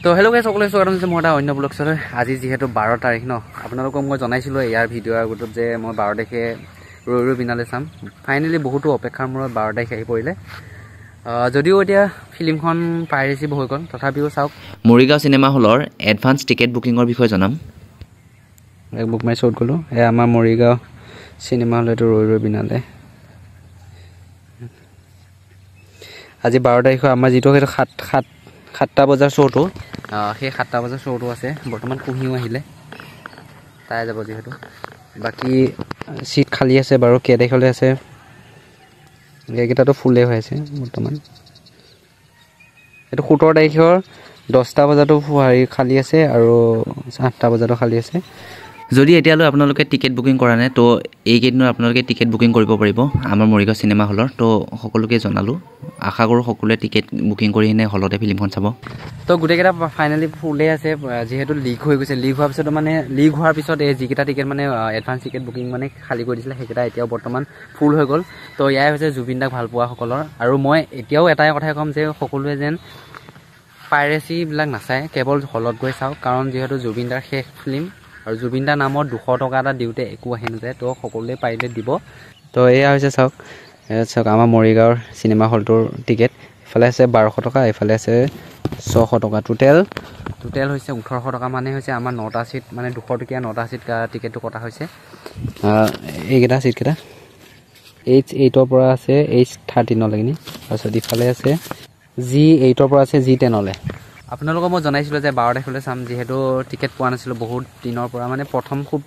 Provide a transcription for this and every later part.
তো হেল্ল' গাইছ সকলোৱে স্বাগতম জনাইছোঁ মোৰ এটা অন্য ব্লগছলৈ। আজি যিহেতু 12 তাৰিখ ন, আপোনালোকক মই জনাইছিলোঁ ইয়াৰ ভিডিঅ' আগত যে মই 12 তাৰিখে ৰৈ বিনালে চাম। ফাইনেলি বহুতো অপেক্ষাৰ মূৰত 12 তাৰিখে আহি পৰিলে। যদিও এতিয়া ফিল্মখন পাইৰেচি হৈ গ'ল, তথাপিও চাওক। মৰিগাঁও চিনেমা হলৰ এডভান্স টিকেট বুকিঙৰ বিষয়ে জনাম। বুক মাই শ্ব'ত গ'লোঁ। এয়া আমাৰ মৰিগাঁও চিনেমা হল, এইটো ৰৈ বিনালে। আজি 12 তাৰিখৰ আমাৰ যিটো সেইটো 7টা বজাৰ শ্ব'টো, সেই 7টা বজাৰ শ্ব'টো আছে। বৰ্তমান কুঁহিও আহিলে, তাই যাব যিহেতু। বাকী চিট খালী আছে বাৰু, কেই তাৰিখলৈ আছে এইকেইটাতো ফুলেই হৈ আছে বৰ্তমান। এইটো 17 তাৰিখৰ 10টা বজাতো খালী আছে আৰু 8টা বজাতো খালী আছে। যদি এতিয়ালৈ আপোনালোকে টিকেট বুকিং কৰা নাই, তো এইকেইদিনত আপোনালোকে টিকেট বুকিং কৰিব পাৰিব আমাৰ মৰিগাঁও চিনেমা হলৰ। তো সকলোকে জনালোঁ, আশা কৰোঁ সকলোৱে টিকেট বুকিং কৰি কিনে হলতে ফিল্মখন চাব। তো গোটেইকেইটা ফাইনেলি ফুলেই আছে, যিহেতু লিক হৈ গৈছে। লিক হোৱাৰ পিছতো মানে লিক হোৱাৰ পিছত এই যিকেইটা টিকেট মানে এডভান্স টিকেট বুকিং মানে খালী কৰি দিছিলে, সেইকেইটা এতিয়াও বৰ্তমান ফুল হৈ গ'ল। তো এয়াই হৈছে জুবিন দাক ভালপোৱাসকলৰ। আৰু মই এতিয়াও এটাই কথাই ক'ম যে সকলোৱে যেন পাইৰেচিবিলাক নাচায়, কেৱল হলত গৈ চাওক। কাৰণ যিহেতু জুবিন দাৰ শেষ ফিল্ম, আৰু জুবিন দাৰ নামত 200 টকা এটা দিওঁতে একো আহি নাযায়। তো সকলোৱে পাৰিলে দিব। তো এয়া হৈছে চাওক, চাওক আমাৰ মৰিগাঁৱৰ চিনেমা হলটোৰ টিকেট। ইফালে আছে 1200 টকা, এইফালে আছে 600 টকা। টোটেল হৈছে 1800 টকা। মানে হৈছে আমাৰ 9টা চিট, মানে 200 টকীয়া 9টা চিট টিকেটটো কটা হৈছে। এইকেইটা চিটকেইটা H8ৰ পৰা আছে H13লৈকে। তাৰপিছত ইফালে আছে G8ৰ পৰা আছে G10লৈ। আপোনালোকক মই জনাইছিলোঁ যে 12 তাৰিখলৈ চাম, যিহেতু টিকেট পোৱা নাছিলোঁ বহুত দিনৰ পৰা। মানে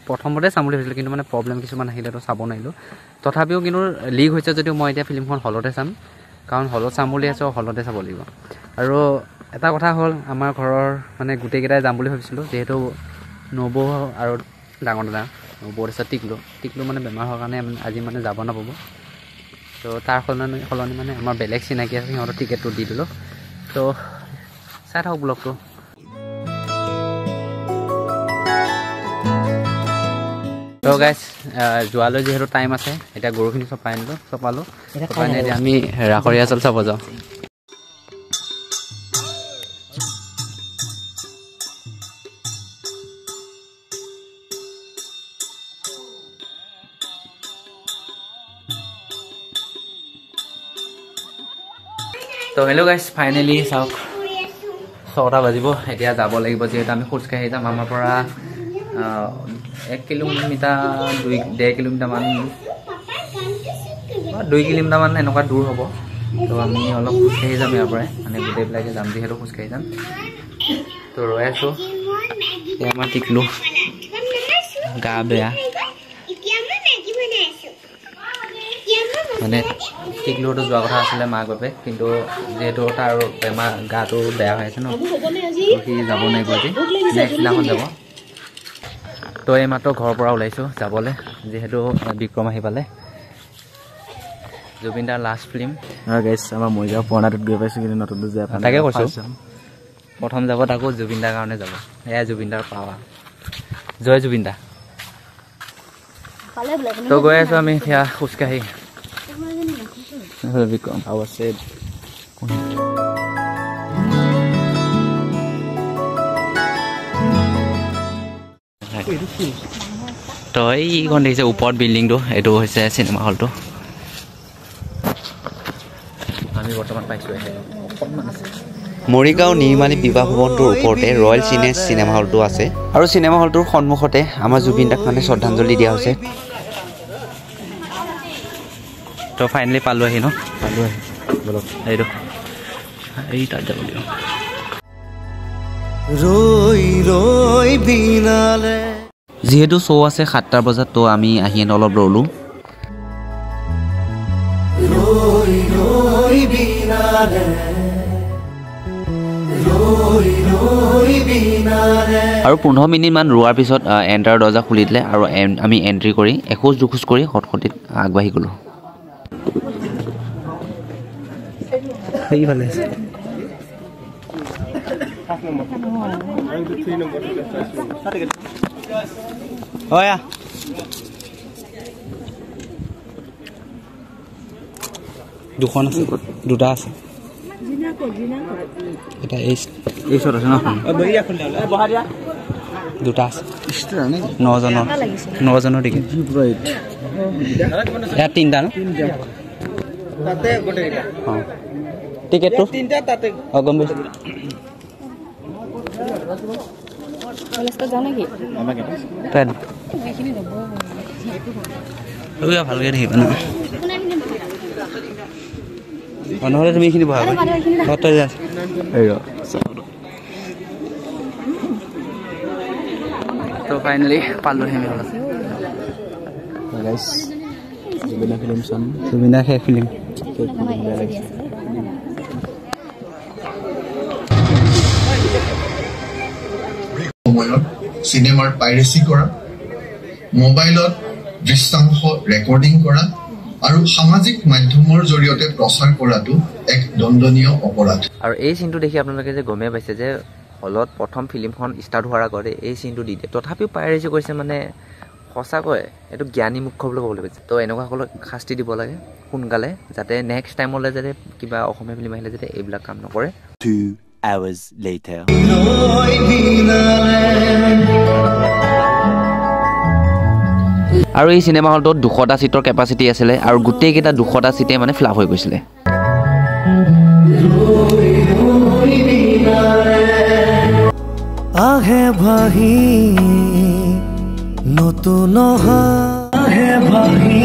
প্ৰথমতে চাম বুলি ভাবিছিলোঁ, কিন্তু মানে প্ৰব্লেম কিছুমান আহিলেতো চাব নোৱাৰিলোঁ। তথাপিও কিন্তু লিক হৈছে যদিও মই এতিয়া ফিল্মখন হলতে চাম, কাৰণ হলত চাম বুলি আছোঁ, হলতে চাব লাগিব। আৰু এটা কথা হ'ল, আমাৰ ঘৰৰ মানে গোটেইকেইটাই যাম বুলি ভাবিছিলোঁ, যিহেতু নবৌ আৰু ডাঙৰ দাদা নবৌ আছে টিকলো মানে বেমাৰ হোৱাৰ কাৰণে আজি মানে যাব নাপাব। তো তাৰ সলনি মানে আমাৰ বেলেগ চিনাকি আছে, সিহঁতৰ টিকেটটো দি দিলোঁ। তো চাই থাকক ব্লগটো। তো গাইজ, যোৱালৈ যিহেতু টাইম আছে, এতিয়া গৰুখিনি চপাই আনিলোঁ, চপাই এতিয়া আমি ৰাসৰীয়া চল চাব যাওঁ। তো হেল্ল' গাইজ, ফাইনেলি চাওক 6টা বাজিব, এতিয়া যাব লাগিব। যিহেতু আমি খোজকাঢ়ি যাম, আমাৰ পৰা 1 কিলোমিটাৰ 1.5 কিলোমিটাৰমান 2 কিলোমিটাৰমান এনেকুৱা দূৰ হ'ব। তো আমি অলপ খোজকাঢ়ি যাম ইয়াৰ পৰাই, মানে গোটেইবিলাকে যাম যিহেতু খোজকাঢ়ি যাম। তো ৰৈ আছোঁ। এই আমাৰ টিকলো গা বেয়া, মানে টিকলোতো যোৱা কথা আছিলে মাক বাপেক, কিন্তু যিহেতু তাৰ বেমাৰ গাটো বেয়া হৈ আছে ন, সি যাব নোৱাৰিব। আজি নেক্সট দিনাখন যাব। তো এই মাত্ৰ ঘৰৰ পৰা ওলাইছোঁ যাবলৈ, যিহেতু বিক্ৰম আহি পালে। জুবিন দাৰ লাষ্ট ফিল্ম। গাইছ, আমাৰ মৰিগাঁও পুৰণাটোত গৈ পাইছোঁ, কিন্তু নতুনটো যে তাকে কৈছোঁ, প্ৰথম যাব তাকো জুবিন দাৰ কাৰণে যাব। এয়া জুবিন দাৰ পাৱা, জয় জুবিন দা। তো গৈ আছোঁ আমি সেয়া খোজকাঢ়ি। বিক্ৰম আৰু আছে তো এইখন দেখিছে ওপৰত বিল্ডিংটো, এইটো হৈছে চিনেমা হলটো। আমি বৰ্তমান পাইছোঁ অকণমান আছে। মৰিগাঁও নিৰ্মালী বিবাহ ভৱনটোৰ ওপৰতে ৰয়েল চিনেছ চিনেমা হলটো আছে, আৰু চিনেমা হলটোৰ সন্মুখতে আমাৰ জুবিন দাক মানে শ্ৰদ্ধাঞ্জলি দিয়া হৈছে। তো ফাইনেলি পালোঁ আহি ন, এইটো এই তাত যাব লাগিব। যিহেতু শ্ব' আছে 7টা বজাত, তো আমি আহি অলপ ৰ'লোঁ। আৰু 15 মিনিটমান ৰোৱাৰ পিছত এণ্টাৰ দৰ্জা খুলি দিলে, আৰু আমি এণ্ট্ৰি কৰি এখোজ দুখোজ কৰি খটখটিত আগবাঢ়ি গ'লোঁ। সেইফালে দুখন আছে, দুটা আছে। এটা এইচত আছে ন দুটা আছে 9জনৰ টিকেট ইয়াত 3টা ন টিকেটটো গম পাইছোঁ ভালকৈ দেখিবা ন নহ'লে তুমি এইখিনি বহাবা তই যা তো ফাইনেলি পালোঁ হেমি হ'ল জুবিনা শেষ ফিল্ম সময়ত চিনেমাৰ পাইৰেচি কৰা মোবাইলত দৃশ্যাংশ ৰেকৰ্ডিং কৰা আৰু সামাজিক মাধ্যমৰ জৰিয়তে প্ৰচাৰ কৰাটো এক দণ্ডনীয় অপৰাধ আৰু এই চিনটো দেখি আপোনালোকে যে গমেই পাইছে যে হলত প্ৰথম ফিল্মখন ষ্টাৰ্ট হোৱাৰ আগতে এই চিনটো দি দিয়ে তথাপিও পাইৰেচি কৰিছে মানে সঁচাকৈ এইটো জ্ঞানী মুখ্য বুলি ক'বলৈ পাইছে তো এনেকুৱাসকলক শাস্তি দিব লাগে সোনকালে যাতে নেক্সট টাইমলৈ যাতে কিবা অসমীয়া ফিল্ম আহিলে যাতে এইবিলাক কাম নকৰে 2 hours later আৰু এই চিনেমা হলটোত 200টা চিটৰ কেপাচিটি আছিলে আৰু গোটেইকেইটা 200টা চিটে মানে ফ্লাপ হৈ গৈছিলে আহে ভাহি নতুন আহে ভাহি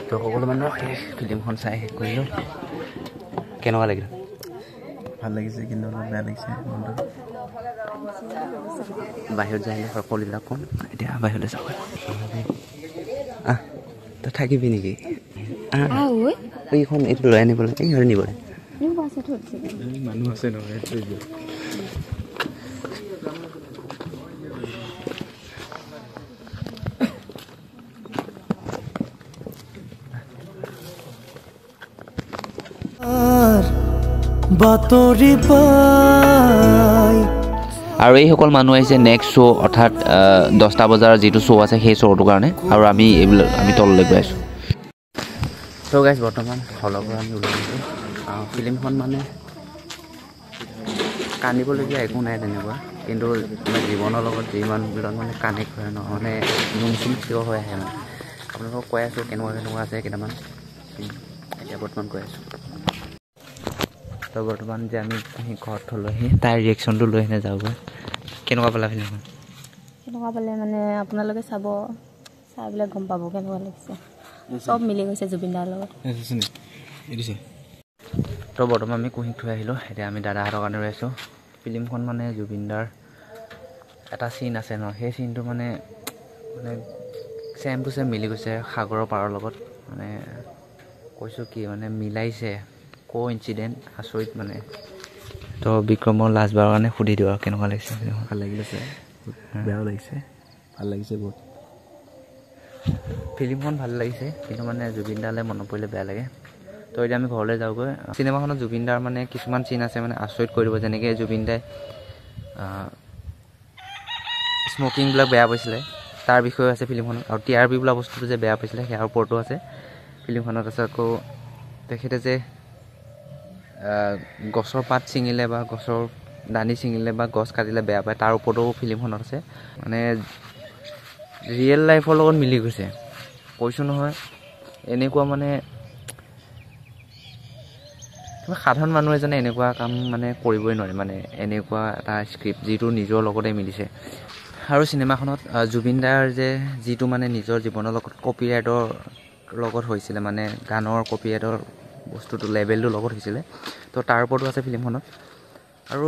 তো সকলো মানুহ শেষ ফিল্মখন চাই শেষ কৰিলোঁ কেনেকুৱা লাগিল ভাল লাগিছে কিন্তু অলপ বেয়া লাগিছে বাহিৰত যাই আহিলে সকলোবিলাক কম এতিয়া বাহিৰলৈ যাওঁ তই থাকিবি নেকি এইখন এইটো লৈ আনিবলৈ এই ঘৰে নিবলৈ মানুহ আছে নহয় বাতৰি পাই আৰু এইসকল মানুহ আহিছে নেক্সট শ্ব' অৰ্থাৎ 10টা বজাৰ যিটো শ্ব' আছে সেই শ্ব'টোৰ কাৰণে আৰু আমি এইবিলাক আমি তললৈ গৈ আছোঁ তো গাইজ বৰ্তমান হলৰ পৰা আমি ওলাই আহিছোঁ ফিল্মখন মানে কান্দিবলগীয়া একো নাই তেনেকুৱা কিন্তু মানে জীৱনৰ লগত যি মানুহবিলাক মানে কানেক্ট হয় ন মানে নোমচুম থিয় হৈ আহে মানে আপোনালোকক কৈ আছোঁ কেনেকুৱা আছে কেইটামান এতিয়া বৰ্তমান কৈ আছোঁ তো বৰ্তমান যে আমি ঘৰত থ'লোহি তাইৰ ৰিয়েকশ্যনটো লৈ আহিনে যাওঁগৈ কেনেকুৱা পালা ফিল্মখন কেনেকুৱা পালে মানে আপোনালোকে চাই পেলাই গম পাব কেনেকুৱা লাগিছে চব মিলি গৈছে জুবিন দাৰ লগত তো বৰ্তমান আমি কুঁহিক থৈ আহিলোঁ এতিয়া আমি দাদাহঁতৰ কাৰণে ৰৈ আছোঁ ফিল্মখন মানে জুবিন দাৰ এটা চিন আছে ন সেই চিনটো মানে ছেম টু ছেম মিলি গৈছে সাগৰৰ পাৰৰ লগত মানে কৈছোঁ কি মানে মিলাইছে ইনচিডেণ্ট আচৰিত মানে তো বিক্ৰমৰ লাষ্টবাৰৰ কাৰণে সুধি দিওঁ আৰু কেনেকুৱা লাগিছে ভাল লাগিছে বেয়াও লাগিছে ভাল লাগিছে বহুত ফিল্মখন ভাল লাগিছে কিন্তু মানে জুবিন দালৈ মনত পৰিলে বেয়া লাগে তো এতিয়া আমি ঘৰলৈ যাওঁগৈ চিনেমাখনত জুবিন দাৰ মানে কিছুমান চিন আছে মানে আচৰিত কৰি দিব যেনেকৈ জুবিন দাই স্মকিংবিলাক বেয়া পাইছিলে তাৰ বিষয়ে আছে ফিল্মখনত আৰু TRP বোলা বস্তুটো যে বেয়া পাইছিলে সেয়াৰ ওপৰতো আছে ফিল্মখনত আছে আকৌ তেখেতে যে গছৰ পাত ছিঙিলে বা গছৰ দানি ছিঙিলে বা গছ কাটিলে বেয়া পায় তাৰ ওপৰতো ফিল্মখনত আছে মানে ৰিয়েল লাইফৰ লগত মিলি গৈছে কৈছোঁ নহয় এনেকুৱা মানে সাধাৰণ মানুহ এজনে এনেকুৱা কাম মানে কৰিবই নোৱাৰে মানে এনেকুৱা এটা স্ক্ৰিপ্ট যিটো নিজৰ লগতে মিলিছে আৰু চিনেমাখনত জুবিন দাৰ যে যিটো মানে নিজৰ জীৱনৰ লগত কপিৰাইটৰ লগত হৈছিলে মানে গানৰ কপিৰাইটৰ বস্তুটো লেভেলটোৰ লগত হৈছিলে তো তাৰ ওপৰতো আছে ফিল্মখনত আৰু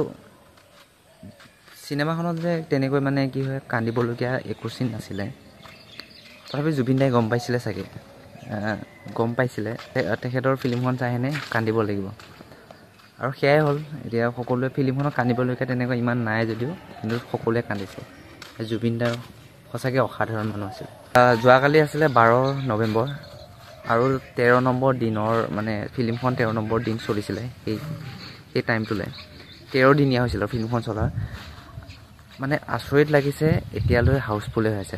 চিনেমাখনত যে তেনেকৈ মানে কি হয় কান্দিবলগীয়া একো চিন নাছিলে তথাপি জুবিন দাই গম পাইছিলে চাগে গম পাইছিলে তেখেতৰ ফিল্মখন চাই হেনে কান্দিব লাগিব আৰু সেয়াই হ'ল এতিয়া সকলোৱে ফিল্মখনত কান্দিবলগীয়া তেনেকুৱা ইমান নাই যদিও কিন্তু সকলোৱে কান্দিছে জুবিন দাৰ সঁচাকৈ অসাধাৰণ মানুহ আছিল যোৱাকালি আছিলে 12 নৱেম্বৰ আৰু 13 নম্বৰ দিনৰ মানে ফিল্মখন 13 নম্বৰ দিন চলিছিলে সেই টাইমটোলৈ 13 দিনীয়া হৈছিল ফিল্মখন চলাৰ মানে আচৰিত লাগিছে এতিয়ালৈ হাউচফুলে হৈ আছে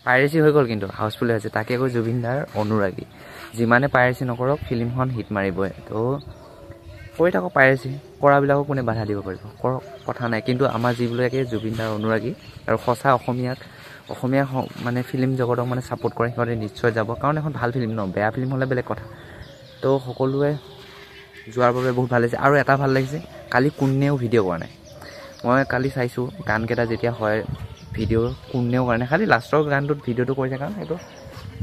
পাইৰেচি হৈ গ'ল কিন্তু হাউচফুলে হৈছে তাকে কৈ জুবিন দাৰ অনুৰাগী যিমানে পাইৰেচি নকৰক ফিল্মখন হিট মাৰিবই তো কৰি থাকক পাইৰেচি কৰাবিলাকক কোনে বাধা দিব পাৰিব কৰক কথা নাই কিন্তু আমাৰ যিবিলাকে জুবিন দাৰ অনুৰাগী আৰু সঁচা অসমীয়া মানে ফিল্ম জগতক মানে ছাপোৰ্ট কৰে সিহঁতে নিশ্চয় যাব কাৰণ এখন ভাল ফিল্ম ন বেয়া ফিল্ম হ'লে বেলেগ কথা তো সকলোৱে যোৱাৰ বাবে বহুত ভাল লাগিছে আৰু এটা ভাল লাগিছে কালি কোনেও ভিডিঅ' কৰা নাই মই কালি চাইছোঁ গানকেইটা যেতিয়া হয় ভিডিঅ' কোনেও কৰা নাই খালি লাষ্টৰ গানটোত ভিডিঅ'টো কৰিছে কাৰণ এইটো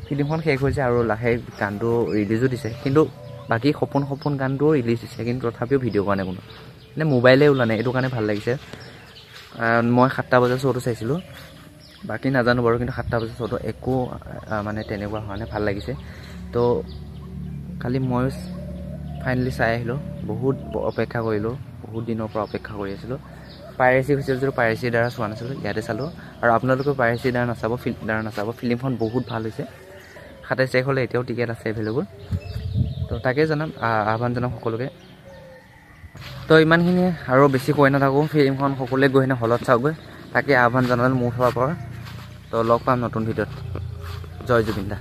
ফিল্মখন শেষ হৈছে আৰু লাহে গানটো ৰিলিজো দিছে কিন্তু বাকী সপোন গানটোও ৰিলিজ দিছে কিন্তু তথাপিও ভিডিঅ' কৰা নাই কোনো মানে মোবাইলে ওলোৱা নাই এইটো কাৰণে ভাল লাগিছে মই 7টা বজাৰ শ্ব'টো চাইছিলোঁ বাকী নাজানো বাৰু কিন্তু 7টা বজাৰ শ্ব'টো একো মানে তেনেকুৱা হোৱা নাই ভাল লাগিছে তো খালি মই ফাইনেলি চাই আহিলোঁ বহুত অপেক্ষা কৰিলোঁ বহুত দিনৰ পৰা অপেক্ষা কৰি আছিলোঁ পাইৰেচি হৈছিল যদিও পাইৰেচিৰ দ্বাৰা চোৱা নাছিলোঁ ইয়াতে চালোঁ আৰু আপোনালোকেও পাইৰেচিৰ দ্বাৰা নাচাব ফিল্মখন বহুত ভাল হৈছে 27 তাৰিখ হ'লে এতিয়াও টিকেট আছে এভেইলেবল তো তাকে জনাম আহ্বান জনাম সকলোকে তো ইমানখিনি আৰু বেছি কৈ নাথাকোঁ ফিল্মখন সকলোৱে গৈ কিনে হলত চাওঁগৈ তাকে আহ্বান জনালে মোৰ ফালৰ পৰা তো লগ পাম নতুন ভিডিঅ'ত জয় জুবিন দা